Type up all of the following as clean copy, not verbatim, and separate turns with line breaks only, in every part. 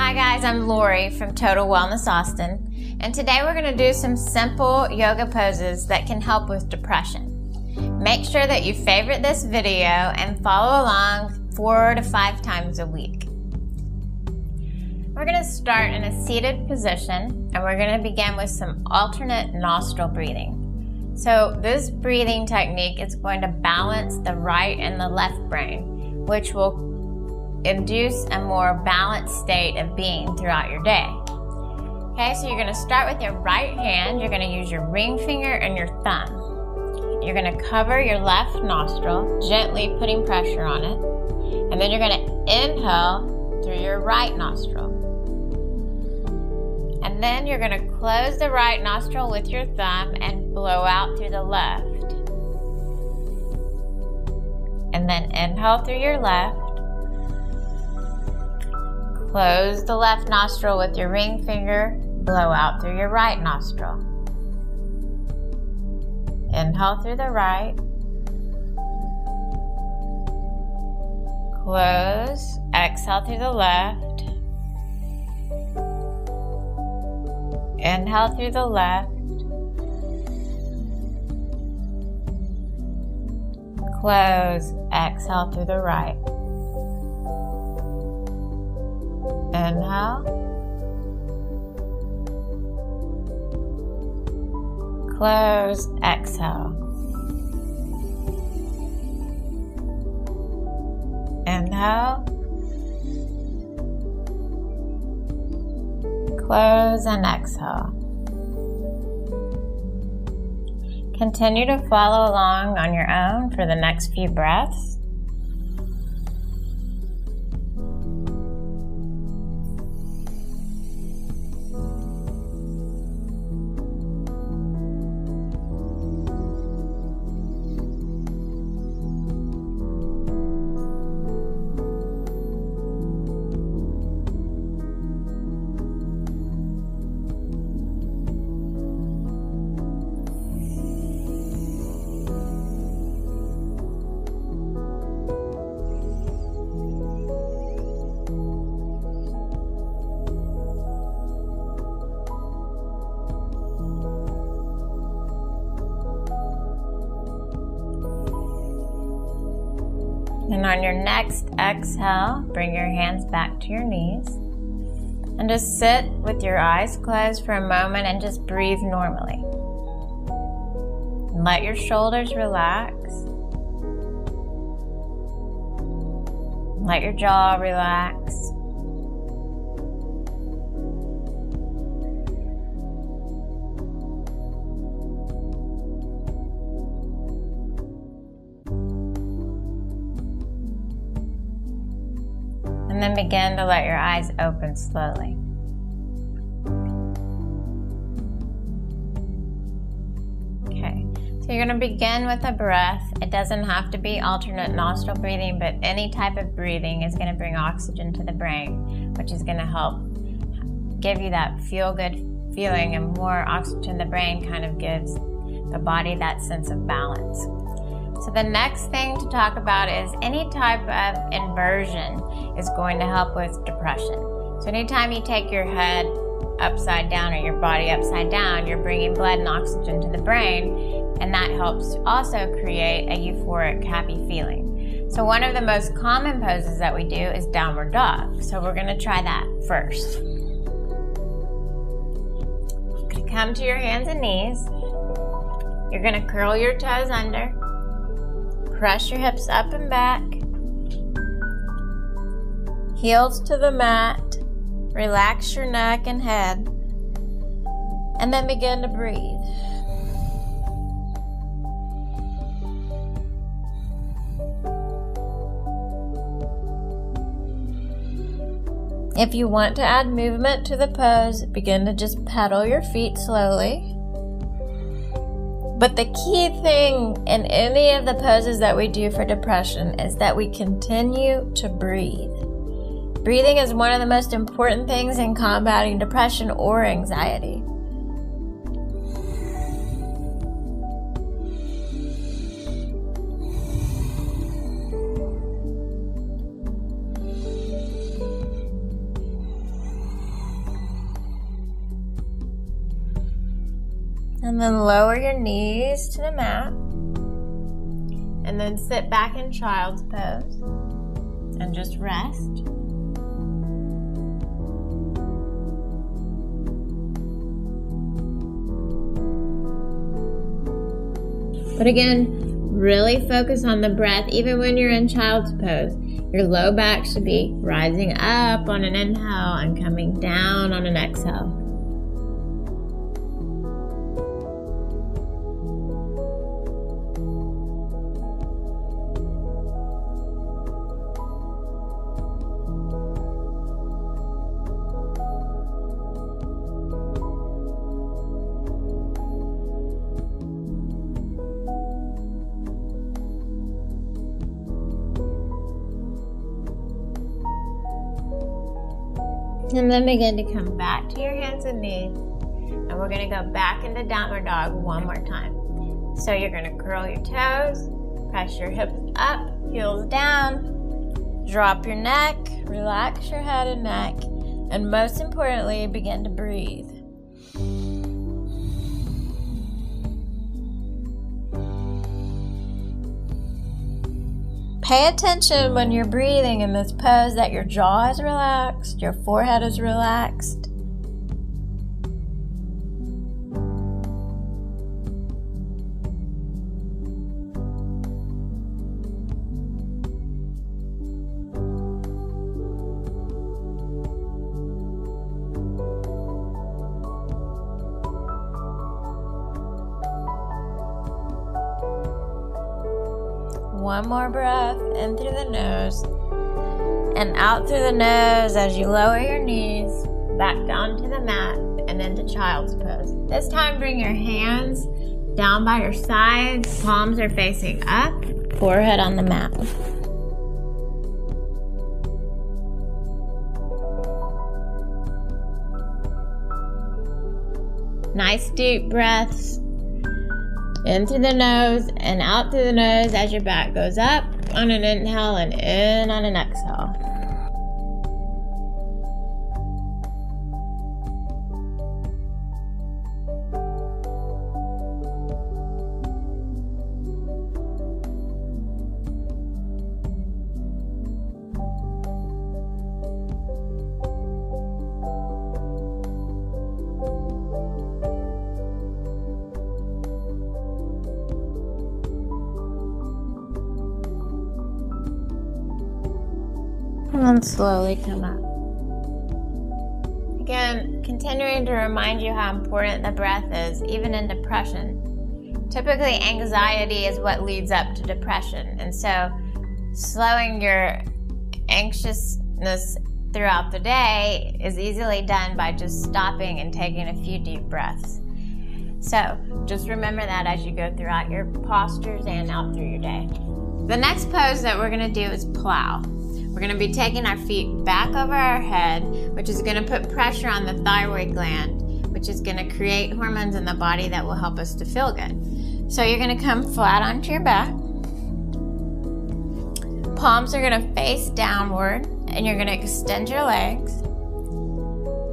Hi guys, I'm Lori from Total Wellness Austin, and today we're going to do some simple yoga poses that can help with depression. Make sure that you favorite this video and follow along 4 to 5 times a week. We're going to start in a seated position, and we're going to begin with some alternate nostril breathing. So this breathing technique is going to balance the right and the left brain, which will induce a more balanced state of being throughout your day. Okay, so you're going to start with your right hand. You're going to use your ring finger and your thumb. You're going to cover your left nostril, gently putting pressure on it. And then you're going to inhale through your right nostril. And then you're going to close the right nostril with your thumb and blow out through the left. And then inhale through your left. Close the left nostril with your ring finger, blow out through your right nostril. Inhale through the right. Close, exhale through the left. Inhale through the left. Close, exhale through the right. Inhale. Close, exhale. Inhale. Close and exhale. Continue to follow along on your own for the next few breaths. And on your next exhale, bring your hands back to your knees. And just sit with your eyes closed for a moment and just breathe normally. And let your shoulders relax. Let your jaw relax. And then begin to let your eyes open slowly. Okay, so you're going to begin with a breath. It doesn't have to be alternate nostril breathing, but any type of breathing is going to bring oxygen to the brain, which is going to help give you that feel-good feeling, and more oxygen to the brain kind of gives the body that sense of balance. So the next thing to talk about is any type of inversion is going to help with depression. So anytime you take your head upside down or your body upside down, you're bringing blood and oxygen to the brain, and that helps also create a euphoric, happy feeling. So one of the most common poses that we do is downward dog. So we're going to try that first. You're going to come to your hands and knees. You're going to curl your toes under. Press your hips up and back. Heels to the mat. Relax your neck and head. And then begin to breathe. If you want to add movement to the pose, begin to just pedal your feet slowly. But the key thing in any of the poses that we do for depression is that we continue to breathe. Breathing is one of the most important things in combating depression or anxiety. And then lower your knees to the mat. And then sit back in child's pose. And just rest. But again, really focus on the breath even when you're in child's pose. Your low back should be rising up on an inhale and coming down on an exhale. And then begin to come back to your hands and knees. And we're going to go back into downward dog one more time. So you're going to curl your toes, press your hips up, heels down, drop your neck, relax your head and neck, and most importantly, begin to breathe. Pay attention when you're breathing in this pose that your jaw is relaxed, your forehead is relaxed. One more breath in through the nose and out through the nose as you lower your knees back down to the mat and into child's pose. This time bring your hands down by your sides, palms are facing up, forehead on the mat. Nice deep breaths. In through the nose and out through the nose as your back goes up on an inhale and in on an exhale. And then slowly come up. Again, continuing to remind you how important the breath is, even in depression. Typically, anxiety is what leads up to depression. And so, slowing your anxiousness throughout the day is easily done by just stopping and taking a few deep breaths. So, just remember that as you go throughout your postures and out through your day. The next pose that we're going to do is plow. We're going to be taking our feet back over our head, which is going to put pressure on the thyroid gland, which is going to create hormones in the body that will help us to feel good. So you're going to come flat onto your back. Palms are going to face downward, and you're going to extend your legs.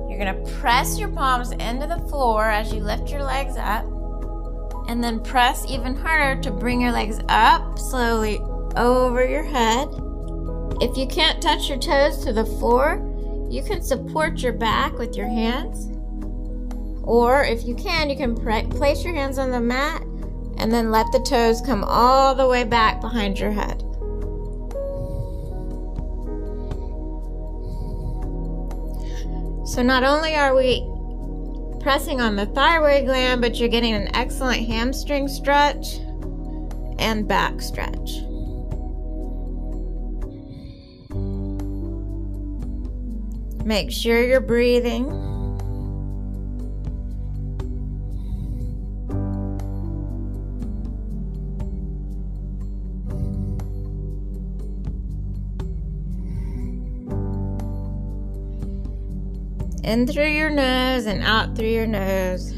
You're going to press your palms into the floor as you lift your legs up, and then press even harder to bring your legs up slowly over your head. If you can't touch your toes to the floor, you can support your back with your hands. Or if you can place your hands on the mat and then let the toes come all the way back behind your head. So not only are we pressing on the thyroid gland, but you're getting an excellent hamstring stretch and back stretch. Make sure you're breathing. In through your nose and out through your nose.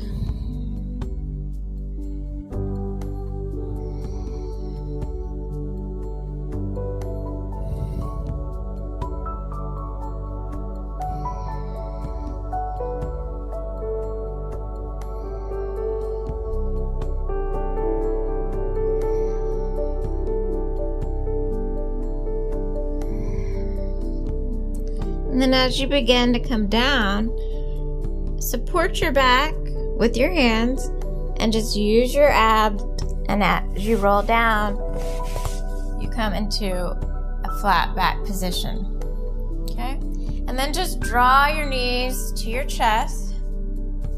And then as you begin to come down, support your back with your hands and just use your abs, and as you roll down, you come into a flat back position. Okay? And then just draw your knees to your chest,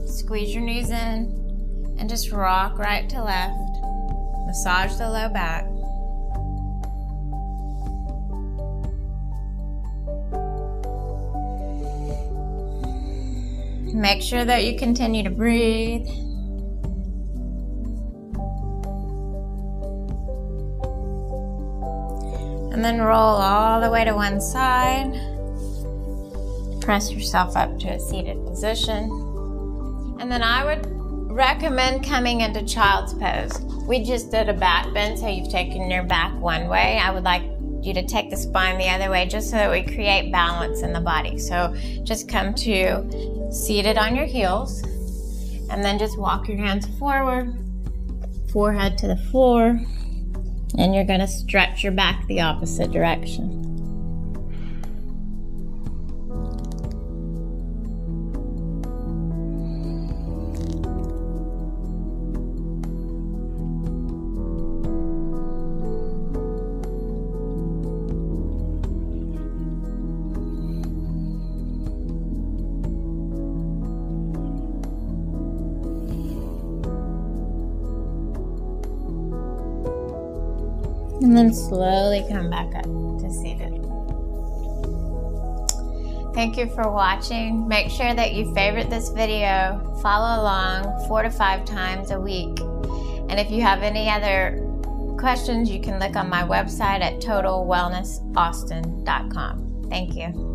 squeeze your knees in, and just rock right to left. Massage the low back. Make sure that you continue to breathe. And then roll all the way to one side. Press yourself up to a seated position. And then I would recommend coming into child's pose. We just did a back bend, so you've taken your back one way. I would like you to take the spine the other way just so that we create balance in the body. So just come to seated on your heels, and then just walk your hands forward, forehead to the floor, and you're going to stretch your back the opposite direction. And then slowly come back up to seated. Thank you for watching. Make sure that you favorite this video, follow along 4 to 5 times a week. And if you have any other questions, you can look on my website at totalwellnessaustin.com. Thank you.